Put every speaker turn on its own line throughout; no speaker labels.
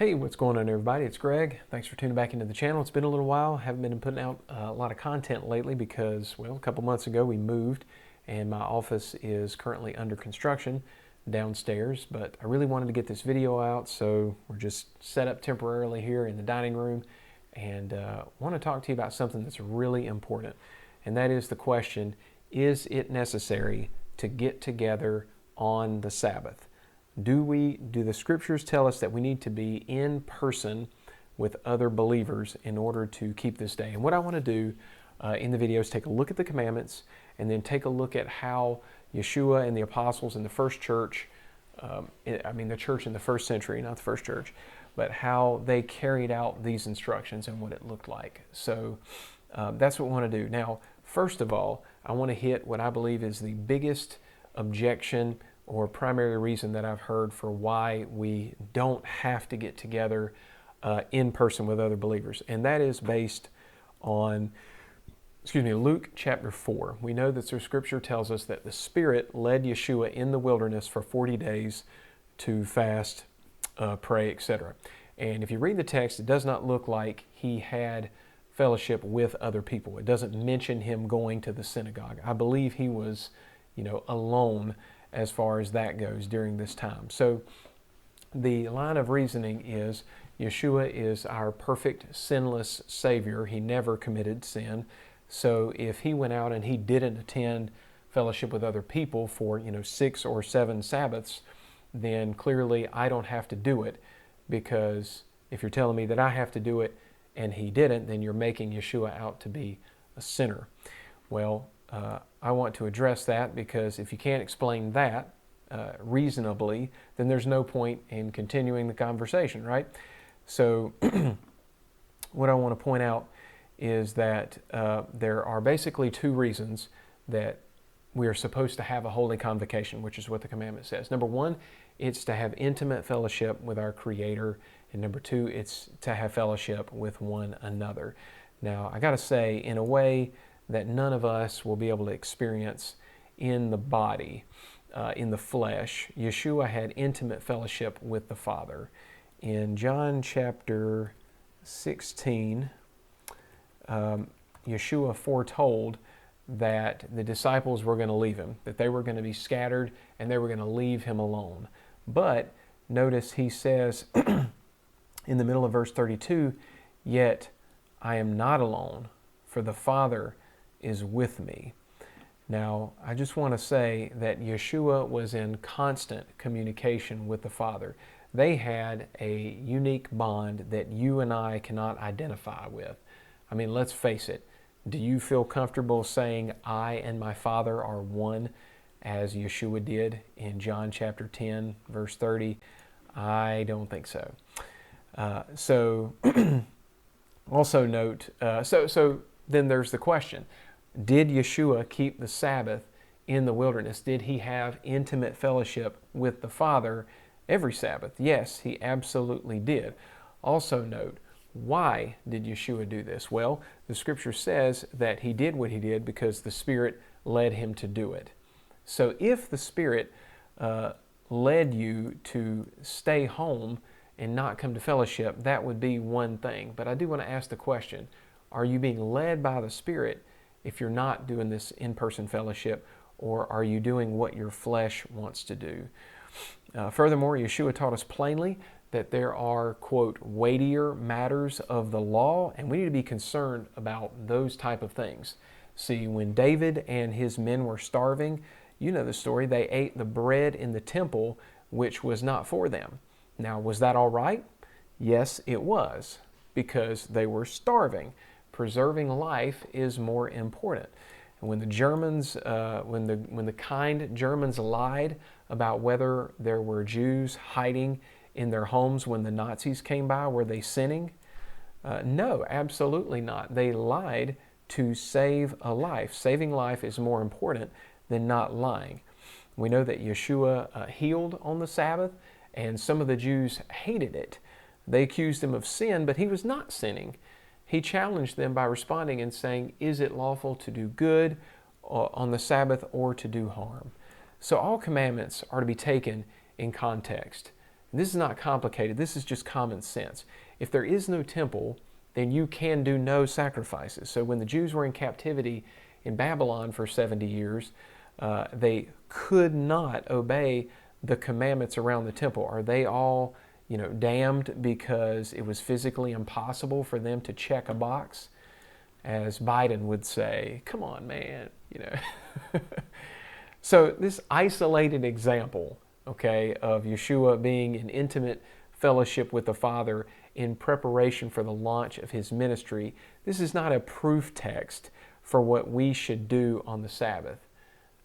Hey, what's going on, everybody? It's Greg. Thanks for tuning back into the channel. It's been a little while. Haven't been putting out a lot of content lately because, well, a couple months ago we moved and my office is currently under construction downstairs, but I really wanted to get this video out, so we're just set up temporarily here in the dining room and want to talk to you about something that's really important, and that is the question, is it necessary to get together on the Sabbath? Do the scriptures tell us that we need to be in person with other believers in order to keep this day? And what I want to do in the video is take a look at the commandments and then take a look at how Yeshua and the apostles in the first church, the church in the first century, not the first church, but how they carried out these instructions and what it looked like. So that's what we want to do. Now, first of all, I want to hit what I believe is the biggest objection or primary reason that I've heard for why we don't have to get together in person with other believers. And that is based on, Luke chapter 4. We know that the scripture tells us that the Spirit led Yeshua in the wilderness for 40 days to fast, pray, etc. And if you read the text, it does not look like he had fellowship with other people. It doesn't mention him going to the synagogue. I believe he was, alone as far as that goes during this time. So the line of reasoning is Yeshua is our perfect, sinless Savior. He never committed sin. So if he went out and he didn't attend fellowship with other people for 6 or 7 Sabbaths, then clearly I don't have to do it, because if you're telling me that I have to do it and he didn't, then you're making Yeshua out to be a sinner. Well, I want to address that, because if you can't explain that reasonably, then there's no point in continuing the conversation, right? So what I want to point out is that there are basically 2 reasons that we are supposed to have a holy convocation, which is what the commandment says. Number 1, it's to have intimate fellowship with our Creator. And number 2, it's to have fellowship with one another. Now, I got to say, in a way that none of us will be able to experience in the body, in the flesh, Yeshua had intimate fellowship with the Father. In John chapter 16, Yeshua foretold that the disciples were going to leave him, that they were going to be scattered and they were going to leave him alone. But notice he says in the middle of verse 32, "Yet I am not alone, for the Father is with me." Now, I just want to say that Yeshua was in constant communication with the Father. They had a unique bond that you and I cannot identify with. I mean, let's face it. Do you feel comfortable saying, "I and my Father are one," as Yeshua did in John chapter 10, verse 30? I don't think so. Also note, so then there's the question. Did Yeshua keep the Sabbath in the wilderness? Did he have intimate fellowship with the Father every Sabbath? Yes, he absolutely did. Also note, why did Yeshua do this? Well, the scripture says that he did what he did because the Spirit led him to do it. So if the Spirit led you to stay home and not come to fellowship, that would be one thing. But I do want to ask the question, are you being led by the Spirit if you're not doing this in-person fellowship, or are you doing what your flesh wants to do? Furthermore, Yeshua taught us plainly that there are, quote, weightier matters of the law, and we need to be concerned about those type of things. See, when David and his men were starving, you know the story, they ate the bread in the temple, which was not for them. Now, was that all right? Yes, it was, because they were starving. Preserving life is more important. And when the Germans, when the kind Germans lied about whether there were Jews hiding in their homes when the Nazis came by, were they sinning? No, absolutely not. They lied to save a life. Saving life is more important than not lying. We know that Yeshua healed on the Sabbath, and some of the Jews hated it. They accused him of sin, but he was not sinning. He challenged them by responding and saying, "Is it lawful to do good on the Sabbath or to do harm?" So all commandments are to be taken in context. This is not complicated. This is just common sense. If there is no temple, then you can do no sacrifices. So when the Jews were in captivity in Babylon for 70 years, they could not obey the commandments around the temple. Are they all, damned because it was physically impossible for them to check a box? As Biden would say, come on, man, So this isolated example, okay, of Yeshua being in intimate fellowship with the Father in preparation for the launch of his ministry, this is not a proof text for what we should do on the Sabbath.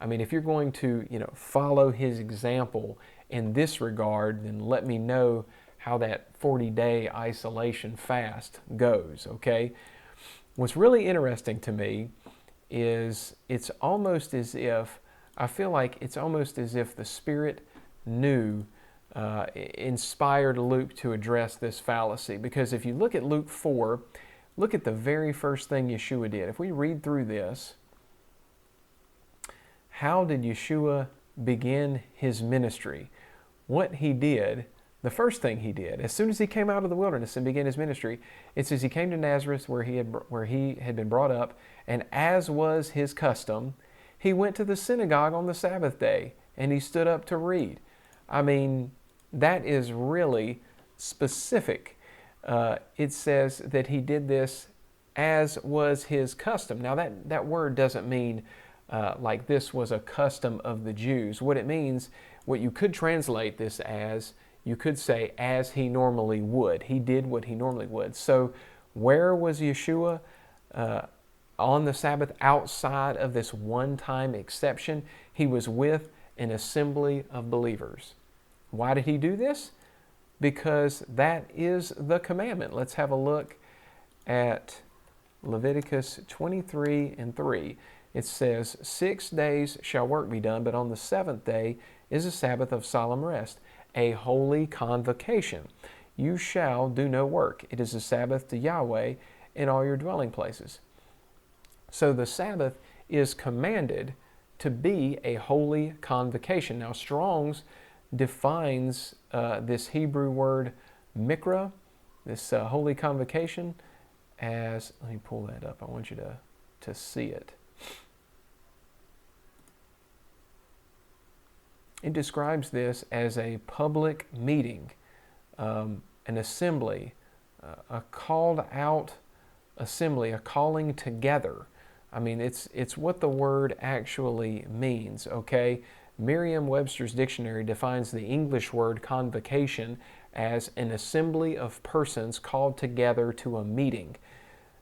I mean, if you're going to, follow his example in this regard, then let me know how that 40-day isolation fast goes, okay? What's really interesting to me is I feel like it's almost as if the Spirit knew, inspired Luke to address this fallacy. Because if you look at Luke 4, look at the very first thing Yeshua did. If we read through this, how did Yeshua begin his ministry? What he did, the first thing he did, as soon as he came out of the wilderness and began his ministry, it says he came to Nazareth where he had been brought up, and as was his custom, he went to the synagogue on the Sabbath day, and he stood up to read. I mean, that is really specific. It says that he did this as was his custom. Now, that word doesn't mean like this was a custom of the Jews. What it means, what you could translate this as, you could say, as he normally would. He did what he normally would. So where was Yeshua on the Sabbath outside of this one-time exception? He was with an assembly of believers. Why did he do this? Because that is the commandment. Let's have a look at Leviticus 23:3. It says, 6 days shall work be done, but on the seventh day is a Sabbath of solemn rest, a holy convocation. You shall do no work. It is a Sabbath to Yahweh in all your dwelling places. So the Sabbath is commanded to be a holy convocation. Now, Strong's defines this Hebrew word mikra, this holy convocation, as, let me pull that up. I want you to see it. It describes this as a public meeting, an assembly, a called out assembly, a calling together. I mean, it's what the word actually means, okay? Merriam-Webster's dictionary defines the English word convocation as an assembly of persons called together to a meeting.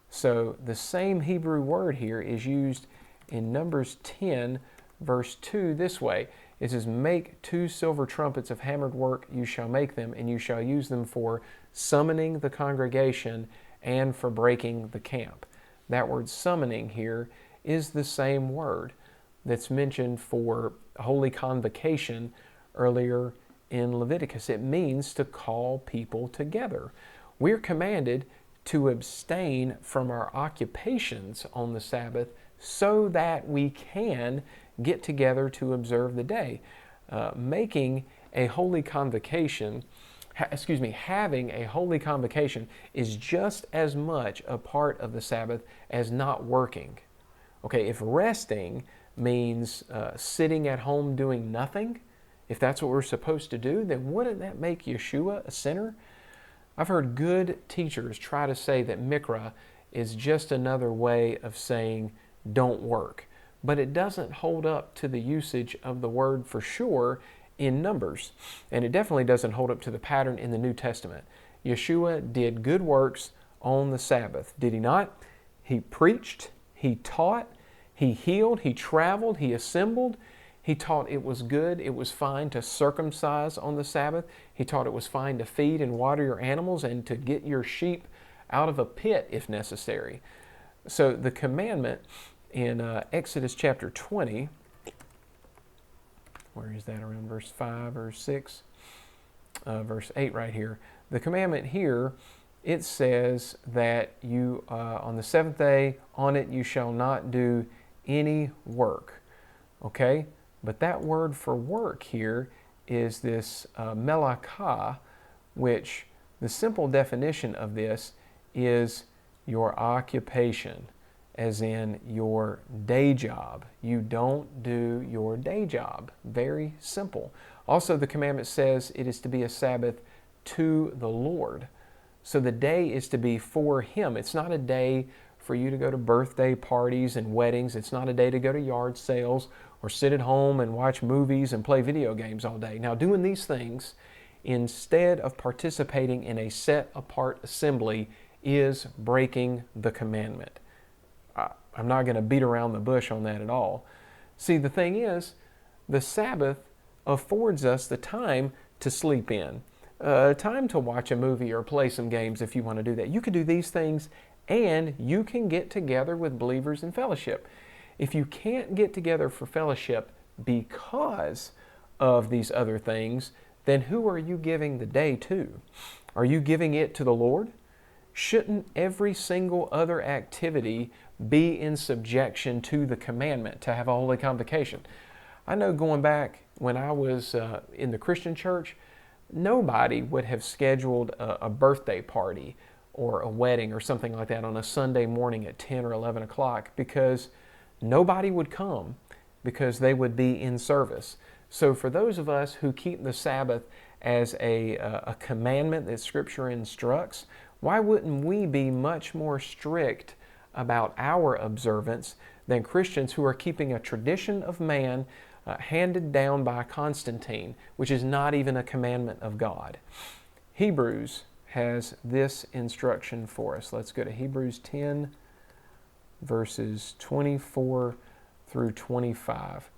So the same Hebrew word here is used in Numbers 10, verse 2 this way. It says, make 2 silver trumpets of hammered work, you shall make them, and you shall use them for summoning the congregation and for breaking the camp. That word summoning here is the same word that's mentioned for holy convocation earlier in Leviticus. It means to call people together. We're commanded to abstain from our occupations on the Sabbath so that we can get together to observe the day. Having a holy convocation is just as much a part of the Sabbath as not working. Okay, if resting means sitting at home doing nothing, if that's what we're supposed to do, then wouldn't that make Yeshua a sinner? I've heard good teachers try to say that mikra is just another way of saying don't work. But it doesn't hold up to the usage of the word for sure in Numbers. And it definitely doesn't hold up to the pattern in the New Testament. Yeshua did good works on the Sabbath, did he not? He preached, he taught, he healed, he traveled, he assembled. He taught it was good, it was fine to circumcise on the Sabbath. He taught it was fine to feed and water your animals and to get your sheep out of a pit if necessary. So the commandment in Exodus chapter 20, where is that, around verse 5 or 6? Verse 8 right here. The commandment here, it says that you, on the seventh day, on it you shall not do any work. Okay? But that word for work here is this melakah, which the simple definition of this is your occupation, as in your day job. You don't do your day job. Very simple. Also, the commandment says it is to be a Sabbath to the Lord. So the day is to be for Him. It's not a day for you to go to birthday parties and weddings. It's not a day to go to yard sales or sit at home and watch movies and play video games all day. Now, doing these things instead of participating in a set-apart assembly is breaking the commandment. I'm not going to beat around the bush on that at all. See, the thing is, the Sabbath affords us the time to sleep in, time to watch a movie or play some games if you want to do that. You can do these things and you can get together with believers in fellowship. If you can't get together for fellowship because of these other things, then who are you giving the day to? Are you giving it to the Lord? Shouldn't every single other activity be in subjection to the commandment to have a holy convocation? I know going back when I was in the Christian church, nobody would have scheduled a birthday party or a wedding or something like that on a Sunday morning at 10 or 11 o'clock because nobody would come because they would be in service. So for those of us who keep the Sabbath as a commandment that Scripture instructs, why wouldn't we be much more strict about our observance than Christians who are keeping a tradition of man handed down by Constantine, which is not even a commandment of God? Hebrews has this instruction for us. Let's go to Hebrews 10, verses 24 through 25.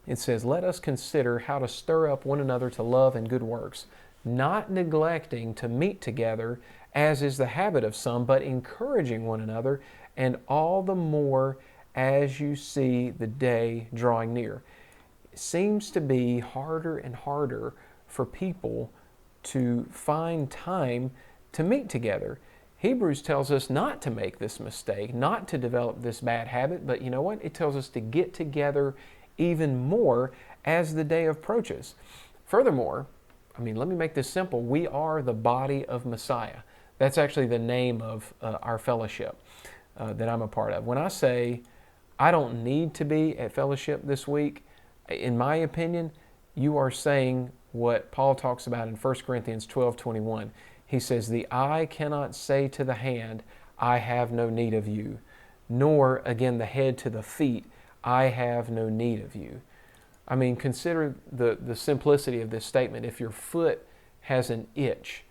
It says, "Let us consider how to stir up one another to love and good works, not neglecting to meet together, as is the habit of some, but encouraging one another, and all the more as you see the day drawing near." It seems to be harder and harder for people to find time to meet together. Hebrews tells us not to make this mistake, not to develop this bad habit, but you know what? It tells us to get together even more as the day approaches. Furthermore, let me make this simple. We are the body of Messiah. That's actually the name of our fellowship that I'm a part of. When I say I don't need to be at fellowship this week, in my opinion, you are saying what Paul talks about in 1 Corinthians 12:21. He says, "The eye cannot say to the hand, I have no need of you, nor again the head to the feet, I have no need of you." Consider the simplicity of this statement. If your foot has an itch,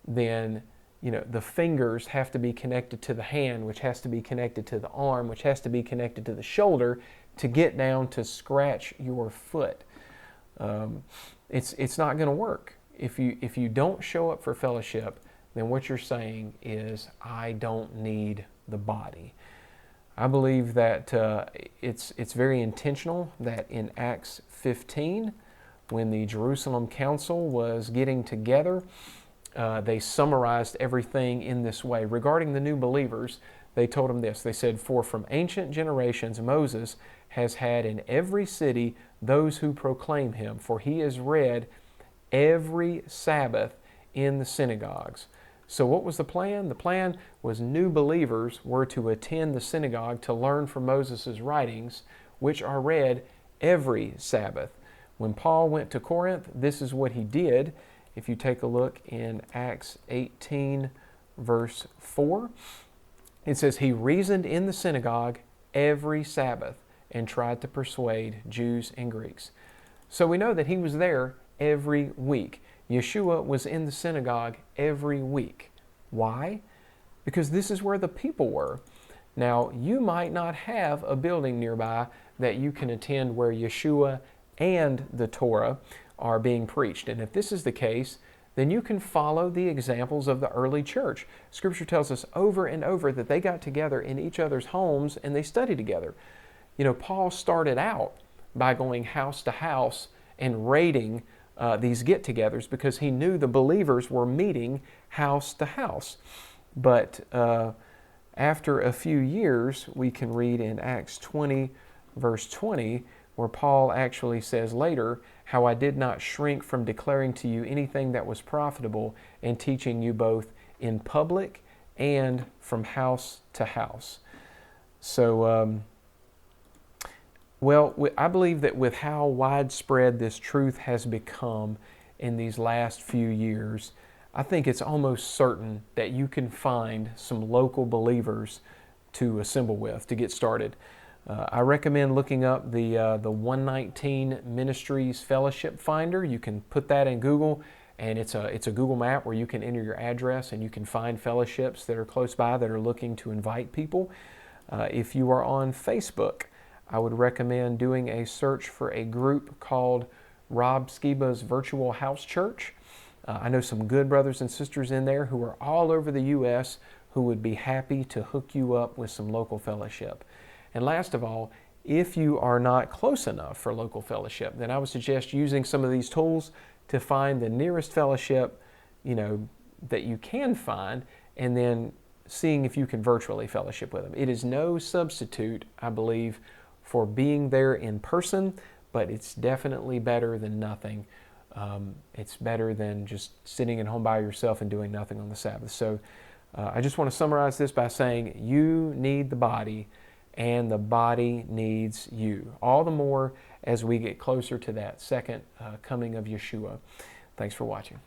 then the fingers have to be connected to the hand, which has to be connected to the arm, which has to be connected to the shoulder to get down to scratch your foot. It's not going to work. If you don't show up for fellowship, then what you're saying is, I don't need the body. I believe that it's very intentional that in Acts 15, when the Jerusalem Council was getting together, they summarized everything in this way. Regarding the new believers, they told them this. They said, "For from ancient generations Moses has had in every city those who proclaim him, for he is read every Sabbath in the synagogues." So what was the plan? The plan was new believers were to attend the synagogue to learn from Moses' writings, which are read every Sabbath. When Paul went to Corinth, this is what he did. If you take a look in Acts 18, verse 4, it says, "He reasoned in the synagogue every Sabbath and tried to persuade Jews and Greeks." So we know that he was there every week. Yeshua was in the synagogue every week. Why? Because this is where the people were. Now, you might not have a building nearby that you can attend where Yeshua and the Torah are being preached. And if this is the case, then you can follow the examples of the early church. Scripture tells us over and over that they got together in each other's homes and they studied together. Paul started out by going house to house and raiding these get-togethers because he knew the believers were meeting house to house. But after a few years, we can read in Acts 20, verse 20, where Paul actually says later how I did not shrink from declaring to you anything that was profitable and teaching you both in public and from house to house. So, I believe that with how widespread this truth has become in these last few years, I think it's almost certain that you can find some local believers to assemble with to get started. I recommend looking up the 119 Ministries Fellowship Finder. You can put that in Google, and it's a Google map where you can enter your address and you can find fellowships that are close by that are looking to invite people. If you are on Facebook, I would recommend doing a search for a group called Rob Skiba's Virtual House Church. I know some good brothers and sisters in there who are all over the U.S. who would be happy to hook you up with some local fellowship. And last of all, if you are not close enough for local fellowship, then I would suggest using some of these tools to find the nearest fellowship, that you can find, and then seeing if you can virtually fellowship with them. It is no substitute, I believe, for being there in person, but it's definitely better than nothing. It's better than just sitting at home by yourself and doing nothing on the Sabbath. So I just want to summarize this by saying you need the body and the body needs you. All the more as we get closer to that second coming of Yeshua. Thanks for watching.